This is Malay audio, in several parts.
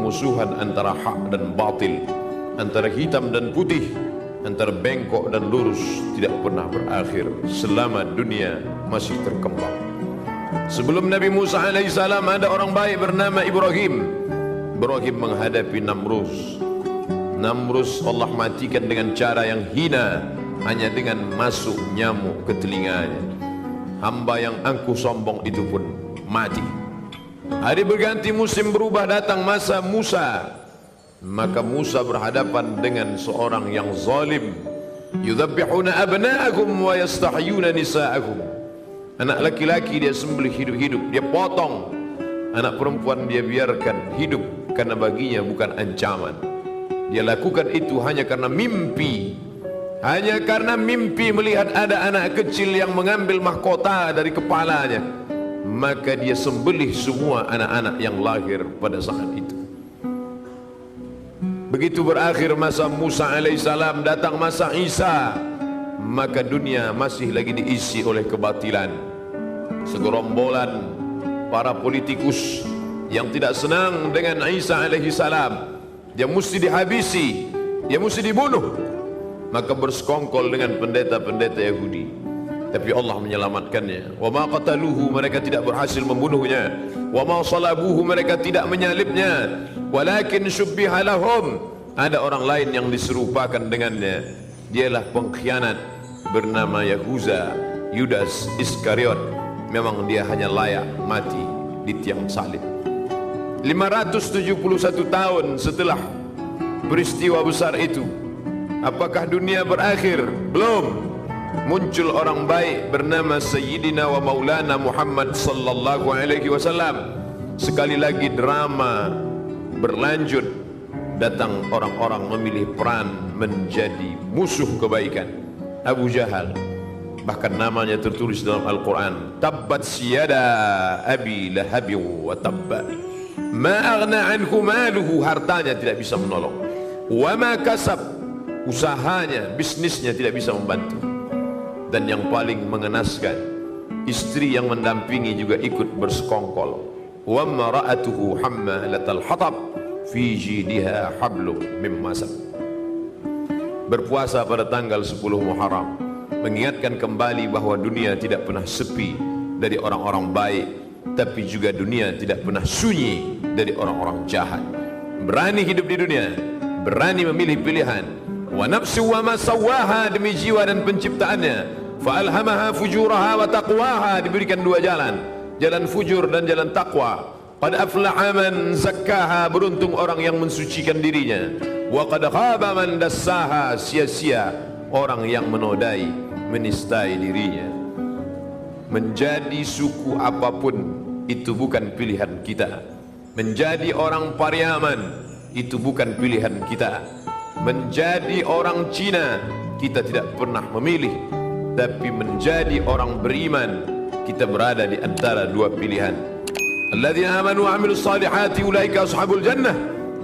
permusuhan antara hak dan batil, antara hitam dan putih, antara bengkok dan lurus tidak pernah berakhir selama dunia masih terkembang. Sebelum Nabi Musa alaihissalam ada orang baik bernama Ibrahim. Ibrahim menghadapi Namrus. Namrus Allah matikan dengan cara yang hina, hanya dengan masuk nyamuk ke telinganya. Hamba yang angkuh sombong itu pun mati. Hari berganti musim berubah, datang masa Musa. Maka Musa berhadapan dengan seorang yang zalim. Yudhabbihuna abna'akum wa yastahyuna nisa'akum. Anak laki-laki dia sembelih hidup-hidup, dia potong. Anak perempuan dia biarkan hidup, karena baginya bukan ancaman. Dia lakukan itu hanya karena mimpi. Hanya karena mimpi melihat ada anak kecil yang mengambil mahkota dari kepalanya. Maka dia sembelih semua anak-anak yang lahir pada saat itu. Begitu berakhir masa Musa alaihissalam, datang masa Isa. Maka dunia masih lagi diisi oleh kebatilan. Segerombolan para politikus yang tidak senang dengan Isa alaihissalam, dia mesti dihabisi, dia mesti dibunuh. Maka bersekongkol dengan pendeta-pendeta Yahudi. Tapi Allah menyelamatkannya. Wa ma qataluhu, mereka tidak berhasil membunuhnya. Wa ma salabuhu, mereka tidak menyalibnya. Walakin syubbiha lahum, ada orang lain yang diserupakan dengannya. Dialah pengkhianat bernama Yahuza, Yudas Iskariot. Memang dia hanya layak mati di tiang salib. 571 tahun setelah peristiwa besar itu, apakah dunia berakhir? Belum. Muncul orang baik bernama Sayyidina wa Maulana Muhammad sallallahu alaihi wasallam. Sekali lagi drama berlanjut. Datang orang-orang memilih peran menjadi musuh kebaikan. Abu Jahal, bahkan namanya tertulis dalam Al-Quran. Tabbat siyada abi lahabi wa tabba, ma aghna anhu maluhu, hartanya tidak bisa menolong. Wa ma kasab, usahanya, bisnisnya tidak bisa membantu. Dan yang paling mengenaskan, istri yang mendampingi juga ikut bersekongkol. Wa mara'atuhu hammalatal hatab, fi jidha hablum min masad. Berpuasa pada tanggal 10 Muharram mengingatkan kembali bahwa dunia tidak pernah sepi dari orang-orang baik, tapi juga dunia tidak pernah sunyi dari orang-orang jahat. Berani hidup di dunia, berani memilih pilihan. Wa nafsi wa ma sawaha, demi jiwa dan penciptaannya. Fa alhamaha fujuraha wa taqwaha, diberikan dua jalan, jalan fujur dan jalan taqwa. Qad aflaha man zakkaha, beruntung orang yang mensucikan dirinya. Wa qad khaba man dassaha, sia-sia orang yang menodai, menistai dirinya. Menjadi suku apapun itu bukan pilihan kita. Menjadi orang Pariaman itu bukan pilihan kita. Menjadi orang Cina kita tidak pernah memilih, tapi menjadi orang beriman kita berada di antara dua pilihan. Alladzina amanu wa 'amilus salihati ulaika ashabul jannah.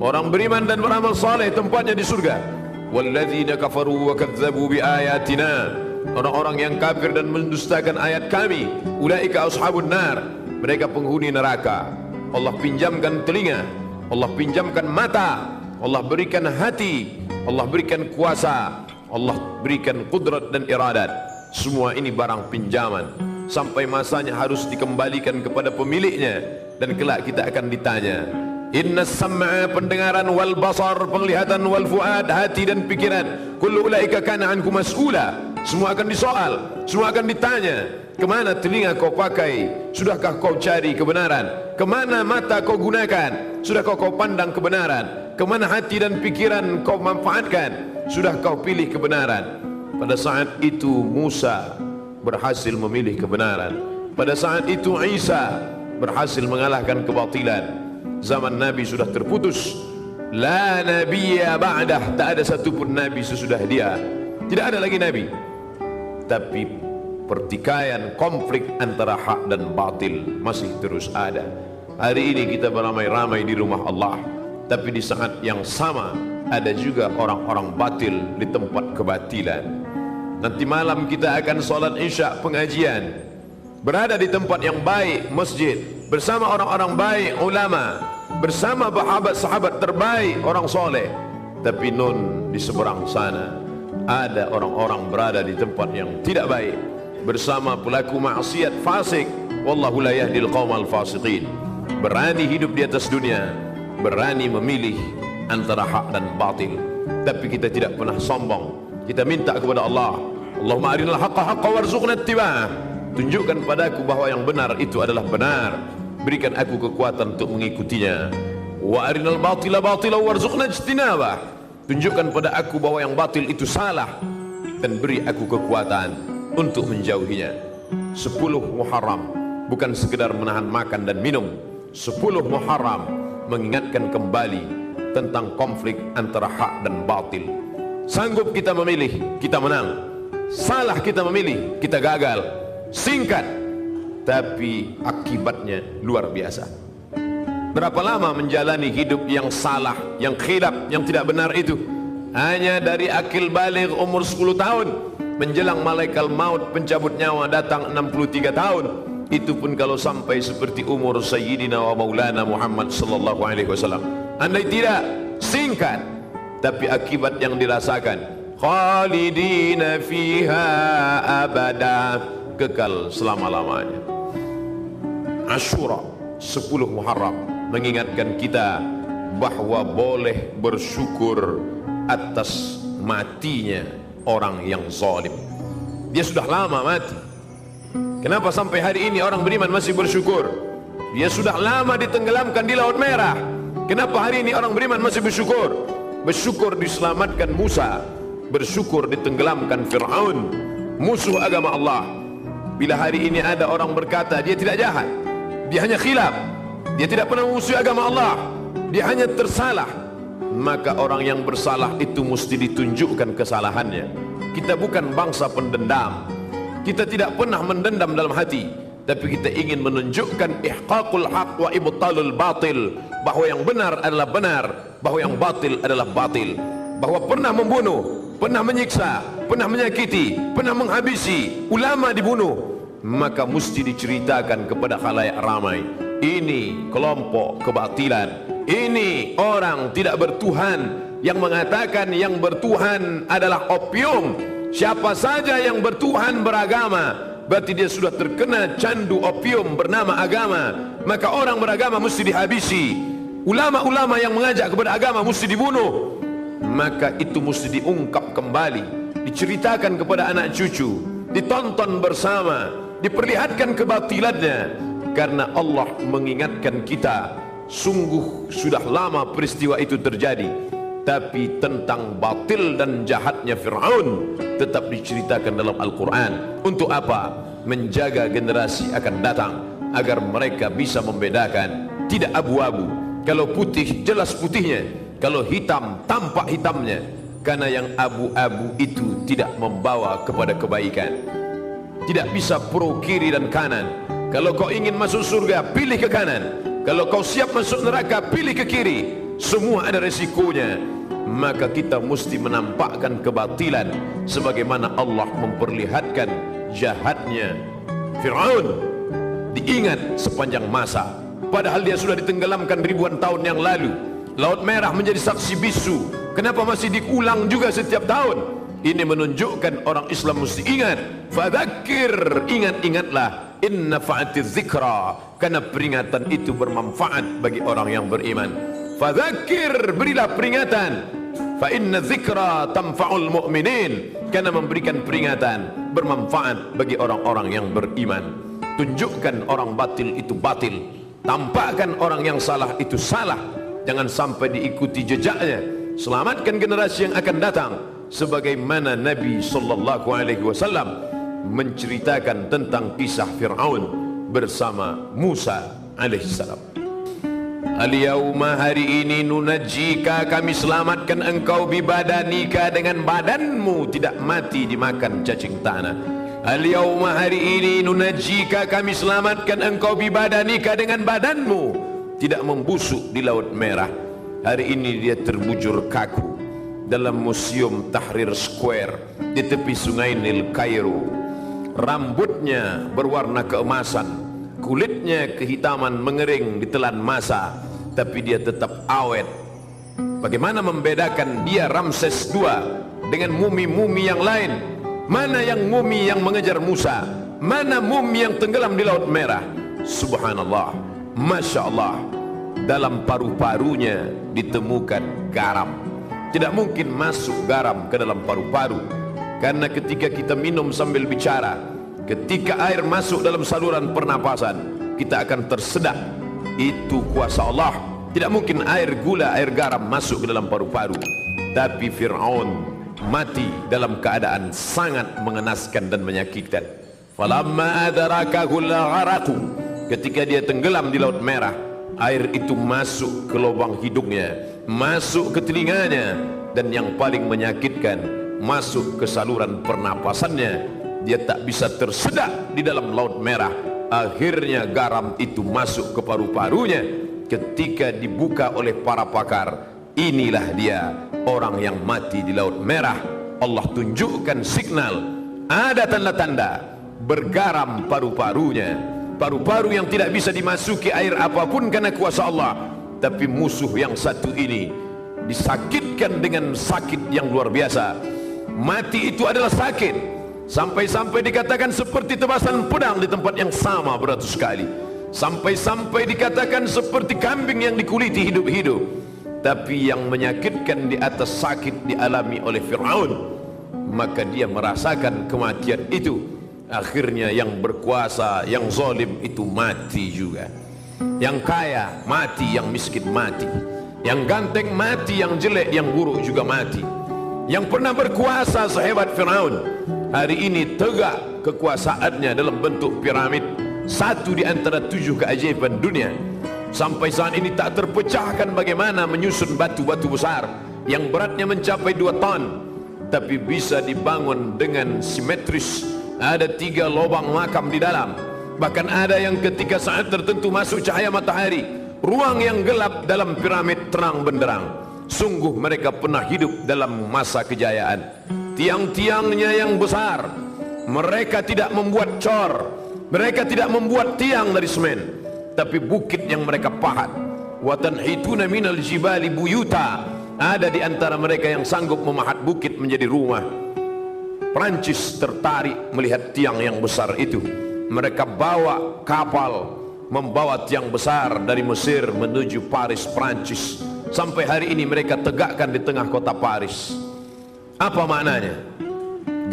Orang beriman dan beramal saleh tempatnya di surga. Walladzina kafaru wa kadzdzabu biayatina, orang-orang yang kafir dan mendustakan ayat kami, ulaika ashabun nar, mereka penghuni neraka. Allah pinjamkan telinga, Allah pinjamkan mata, Allah berikan hati, Allah berikan kuasa, Allah berikan qudrat dan iradat. Semua ini barang pinjaman, sampai masanya harus dikembalikan kepada pemiliknya. Dan kelak kita akan ditanya. Inna sam'a, pendengaran, wal basar, penglihatan, wal fuad, hati dan pikiran, kullu ulaika kana anhu mas'ula, semua akan disoal, semua akan ditanya. Kemana telinga kau pakai? Sudahkah kau cari kebenaran? Kemana mata kau gunakan? Sudahkah kau pandang kebenaran? Kemana hati dan pikiran kau manfaatkan? Sudah kau pilih kebenaran? Pada saat itu Musa berhasil memilih kebenaran. Pada saat itu Isa berhasil mengalahkan kebatilan. Zaman Nabi sudah terputus. La nabiyya ba'dah, tak ada satupun Nabi sesudah dia. Tidak ada lagi Nabi. Tapi pertikaian, konflik antara hak dan batil masih terus ada. Hari ini kita beramai-ramai di rumah Allah, tapi di saat yang sama ada juga orang-orang batil di tempat kebatilan. Nanti malam kita akan salat Isya pengajian, berada di tempat yang baik, masjid, bersama orang-orang baik, ulama. bersama sahabat-sahabat terbaik orang soleh. Tapi nun di seberang sana ada orang-orang berada di tempat yang tidak baik bersama pelaku maksiat fasik. Wallahu la yahdil qaumal fasiqin. Berani hidup di atas dunia, berani memilih antara hak dan batil. Tapi kita tidak pernah sombong. Kita minta kepada Allah, Allahumma arinal haqqa haqqa warzuqna ittiba'ah. Tunjukkan padaku bahwa yang benar itu adalah benar, berikan aku kekuatan untuk mengikutinya. Wa arinal batila batila warzuqna ijtinabah. Tunjukkan pada aku bahwa yang batil itu salah dan beri aku kekuatan untuk menjauhinya. 10 Muharram bukan sekedar menahan makan dan minum. 10 Muharram mengingatkan kembali tentang konflik antara hak dan batil. Sanggup kita memilih, kita menang. Salah kita memilih, kita gagal. Singkat, tapi akibatnya luar biasa. Berapa lama menjalani hidup yang salah, yang khilaf, yang tidak benar itu? Hanya dari akil baligh umur 10 tahun menjelang malaikat maut pencabut nyawa datang 63 tahun. Itu pun kalau sampai seperti umur Sayyidina wa Maulana Muhammad sallallahu alaihi wasallam. Andai tidak, singkat, tapi akibat yang dirasakan khalidina fiha abada, kekal selama-lamanya. Asyura 10 Muharram mengingatkan kita bahwa boleh bersyukur atas matinya orang yang zalim. Dia sudah lama mati. Kenapa sampai hari ini orang beriman masih bersyukur? Dia sudah lama ditenggelamkan di Laut Merah. Kenapa hari ini orang beriman masih bersyukur? Bersyukur diselamatkan Musa, bersyukur ditenggelamkan Fir'aun, musuh agama Allah. Bila hari ini ada orang berkata dia tidak jahat, dia hanya khilaf, dia tidak pernah memusuhi agama Allah, dia hanya tersalah, maka orang yang bersalah itu mesti ditunjukkan kesalahannya. Kita bukan bangsa pendendam. Kita tidak pernah mendendam dalam hati, tapi kita ingin menunjukkan ihqaqul haq wa ibtalul batil, bahwa yang benar adalah benar, bahwa yang batil adalah batil, bahwa pernah membunuh, pernah menyiksa, pernah menyakiti, pernah menghabisi ulama dibunuh, maka mesti diceritakan kepada khalayak ramai. Ini kelompok kebatilan, ini orang tidak bertuhan yang mengatakan yang bertuhan adalah opium. Siapa saja yang bertuhan beragama, berarti dia sudah terkena candu opium bernama agama. Maka orang beragama mesti dihabisi, ulama-ulama yang mengajak kepada agama mesti dibunuh. Maka itu mesti diungkap kembali, diceritakan kepada anak cucu, ditonton bersama, diperlihatkan kebatilannya. Karena Allah mengingatkan kita, sungguh sudah lama peristiwa itu terjadi, tapi tentang batil dan jahatnya Fir'aun tetap diceritakan dalam Al-Quran. Untuk apa? Menjaga generasi akan datang agar mereka bisa membedakan. Tidak abu-abu, kalau putih jelas putihnya, kalau hitam tampak hitamnya. Karena yang abu-abu itu tidak membawa kepada kebaikan. Tidak bisa pro kiri dan kanan. Kalau kau ingin masuk surga, pilih ke kanan. Kalau kau siap masuk neraka, pilih ke kiri. Semua ada resikonya. Maka kita mesti menampakkan kebatilan sebagaimana Allah memperlihatkan jahatnya Fir'aun. Diingat sepanjang masa, padahal dia sudah ditenggelamkan ribuan tahun yang lalu. Laut Merah menjadi saksi bisu. Kenapa masih diulang juga setiap tahun? Ini menunjukkan orang Islam mesti ingat. Fadzakir, ingat-ingatlah. Inna fa'atiz zikra, karena peringatan itu bermanfaat bagi orang yang beriman. Fadzakir, berilah peringatan. Fa inna dzikra tanfa'ul mu'minin, karena memberikan peringatan bermanfaat bagi orang-orang yang beriman. Tunjukkan orang batil itu batil, tampakkan orang yang salah itu salah. Jangan sampai diikuti jejaknya. Selamatkan generasi yang akan datang, sebagaimana Nabi sallallahu alaihi wasallam menceritakan tentang kisah Fir'aun bersama Musa alaihissalam. Al-yawma, hari ini, nunajjika, kami selamatkan engkau bibadanika, dengan badanmu tidak mati dimakan cacing tanah. Al-yawma, hari ini, nunajjika, kami selamatkan engkau bibadanika, dengan badanmu tidak membusuk di Laut Merah. Hari ini dia terbujur kaku dalam Museum Tahrir Square di tepi sungai Nil Kairo. Rambutnya berwarna keemasan, kulitnya kehitaman mengering ditelan masa, tapi dia tetap awet. Bagaimana membedakan dia Ramses II dengan mumi-mumi yang lain? Mana yang mumi yang mengejar Musa? Mana mumi yang tenggelam di Laut Merah? Subhanallah, Masya Allah, dalam paru-parunya ditemukan garam. Tidak mungkin masuk garam ke dalam paru-paru, karena ketika kita minum sambil bicara, ketika air masuk dalam saluran pernapasan, kita akan tersedak. Itu kuasa Allah. Tidak mungkin air gula, air garam masuk ke dalam paru-paru. Tapi Fir'aun mati dalam keadaan sangat mengenaskan dan menyakitkan. Falamma adrakahu al-gharaqu, ketika dia tenggelam di Laut Merah, air itu masuk ke lubang hidungnya, masuk ke telinganya, dan yang paling menyakitkan, masuk ke saluran pernapasannya. Dia tak bisa tersedak di dalam Laut Merah. Akhirnya garam itu masuk ke paru-parunya. Ketika dibuka oleh para pakar, inilah dia orang yang mati di Laut Merah. Allah tunjukkan signal, ada tanda-tanda bergaram paru-parunya. Paru-paru yang tidak bisa dimasuki air apapun karena kuasa Allah. Tapi musuh yang satu ini disakitkan dengan sakit yang luar biasa. Mati itu adalah sakit, sampai-sampai dikatakan seperti tebasan pedang di tempat yang sama beratus kali. Sampai-sampai dikatakan seperti kambing yang dikuliti hidup-hidup. Tapi yang menyakitkan di atas sakit dialami oleh Fir'aun, maka dia merasakan kematian itu. Akhirnya yang berkuasa, yang zalim itu mati juga. Yang kaya mati, yang miskin mati. Yang ganteng mati, yang jelek, yang buruk juga mati. Yang pernah berkuasa sehebat Fir'aun, hari ini tegak kekuasaannya dalam bentuk piramid, satu di antara 7 keajaiban dunia. Sampai saat ini tak terpecahkan bagaimana menyusun batu-batu besar yang beratnya mencapai 2 ton, tapi bisa dibangun dengan simetris. Ada 3 lubang makam di dalam. Bahkan ada yang ketika saat tertentu masuk cahaya matahari, ruang yang gelap dalam piramid terang benderang. Sungguh mereka pernah hidup dalam masa kejayaan. Tiang-tiangnya yang besar, mereka tidak membuat cor, mereka tidak membuat tiang dari semen, tapi bukit yang mereka pahat. Wa tanhituna minal jibali buyuta, ada di antara mereka yang sanggup memahat bukit menjadi rumah. Prancis tertarik melihat tiang yang besar itu. Mereka bawa kapal membawa tiang besar dari Mesir menuju Paris, Prancis. Sampai hari ini mereka tegakkan di tengah kota Paris. Apa maknanya?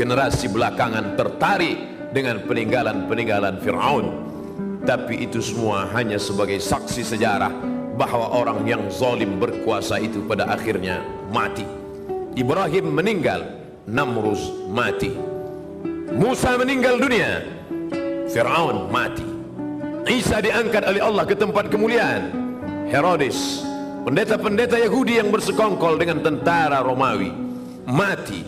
Generasi belakangan tertarik dengan peninggalan-peninggalan Fir'aun. Tapi itu semua hanya sebagai saksi sejarah bahwa orang yang zalim berkuasa itu pada akhirnya mati. Ibrahim meninggal, Namrud mati. Musa meninggal dunia, Fir'aun mati. Isa diangkat oleh Allah ke tempat kemuliaan. Herodes, pendeta-pendeta Yahudi yang bersekongkol dengan tentara Romawi, mati.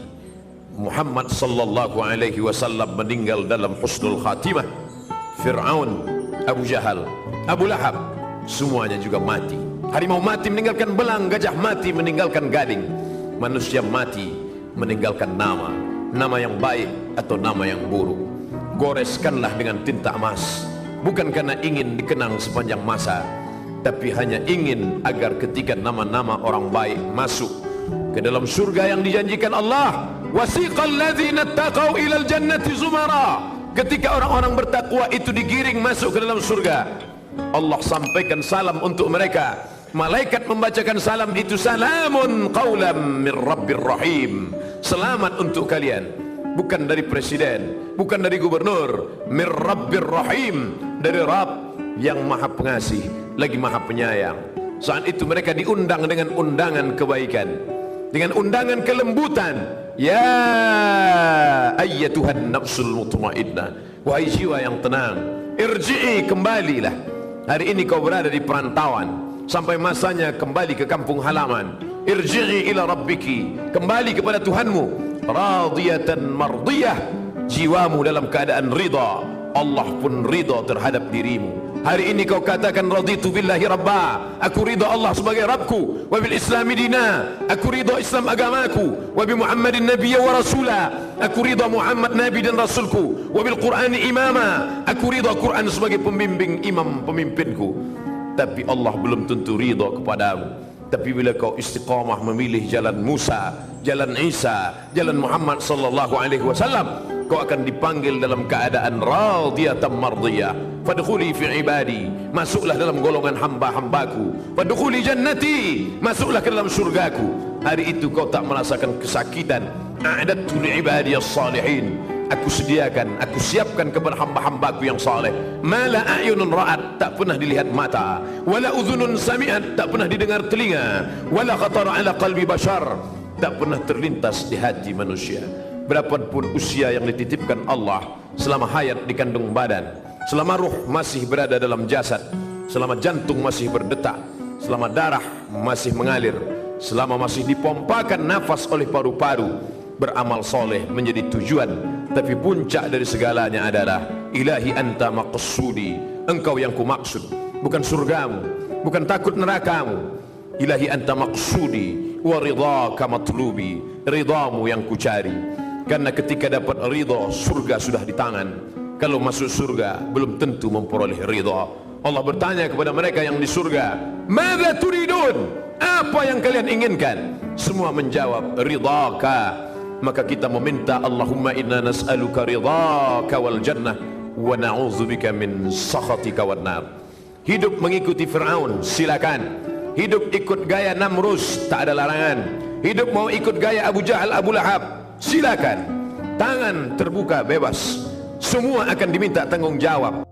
Muhammad sallallahu alaihi wasallam meninggal dalam husnul khatimah. Fir'aun, Abu Jahal, Abu Lahab, semuanya juga mati. Harimau mati meninggalkan belang, gajah mati meninggalkan gading. Manusia mati meninggalkan nama, nama yang baik atau nama yang buruk. Goreskanlah dengan tinta emas, bukan karena ingin dikenang sepanjang masa, tapi hanya ingin agar ketika nama-nama orang baik masuk ke dalam surga yang dijanjikan Allah. Wasiqal ladzina taqaw ilal jannati zumara, ketika orang-orang bertakwa itu digiring masuk ke dalam surga, Allah sampaikan salam untuk mereka. Malaikat membacakan salam itu, salamun qaulam mir rabbir rahim, selamat untuk kalian, bukan dari presiden, bukan dari gubernur, mir rabbir rahim, dari Rabb yang maha pengasih lagi maha penyayang. Saat itu mereka diundang dengan undangan kebaikan, dengan undangan kelembutan. Ya ayyatuhan nafsul mutmainnah, wahai jiwa yang tenang, irji'i, kembalilah. Hari ini kau berada di perantauan, sampai masanya kembali ke kampung halaman. Irji'i ila rabbiki, kembali kepada Tuhanmu. Radiyatan mardiyah, jiwamu dalam keadaan ridha, Allah pun ridha terhadap dirimu. Hari ini kau katakan raditu billahi rabba, aku ridha Allah sebagai Rabbku, wa bil islami dina, aku ridha Islam agamaku, wa bi Muhammadin nabiyya wa rasula, aku ridha Muhammad nabi dan rasulku, wa bil Qur'ani imama, aku ridha Quran sebagai pembimbing imam pemimpinku. tapi Allah belum tentu ridha kepadamu. Tapi bila kau istiqamah memilih jalan Musa, jalan Isa, jalan Muhammad sallallahu alaihi wasallam, kau akan dipanggil dalam keadaan radiyatan mardiyah. Fadkhuli fi ibadi, masuklah dalam golongan hamba-hambaku. Fadkhuli jannati, masuklah ke dalam surgaku. Hari itu kau tak merasakan kesakitan. A'dadtu li ibadiyas salihin, aku sediakan, aku siapkan kepada hamba-hambaku yang saleh. Mala a'yunun ra'at, tak pernah dilihat mata. Wala udhunun sami'at, tak pernah didengar telinga. Wala khatara ala qalbi bashar, tak pernah terlintas di hati manusia. Berapapun usia yang dititipkan Allah, selama hayat di kandung badan, selama ruh masih berada dalam jasad, selama jantung masih berdetak, selama darah masih mengalir, selama masih dipompakan nafas oleh paru-paru, beramal soleh menjadi tujuan. Tapi puncak dari segalanya adalah ilahi anta maqsudi, engkau yang ku maksud, bukan surgamu, bukan takut nerakamu. Ilahi anta maqsudi wa ridhaka matlubi, ridhamu yang ku cari. Karena ketika dapat ridha, surga sudah di tangan. Kalau masuk surga belum tentu memperoleh ridha. Allah bertanya kepada mereka yang di surga, "Madza turidun?" Apa yang kalian inginkan? Semua menjawab, ridhaka. Maka kita meminta, Allahumma inna nas'aluka ridhaka wal jannah wa na'udzubika min sakhatika wan nar. Hidup mengikuti Fir'aun, silakan. Hidup ikut gaya Namrus, tak ada larangan. Hidup mau ikut gaya Abu Jahal, Abu Lahab, silakan. Tangan terbuka bebas. Semua akan diminta tanggung jawab.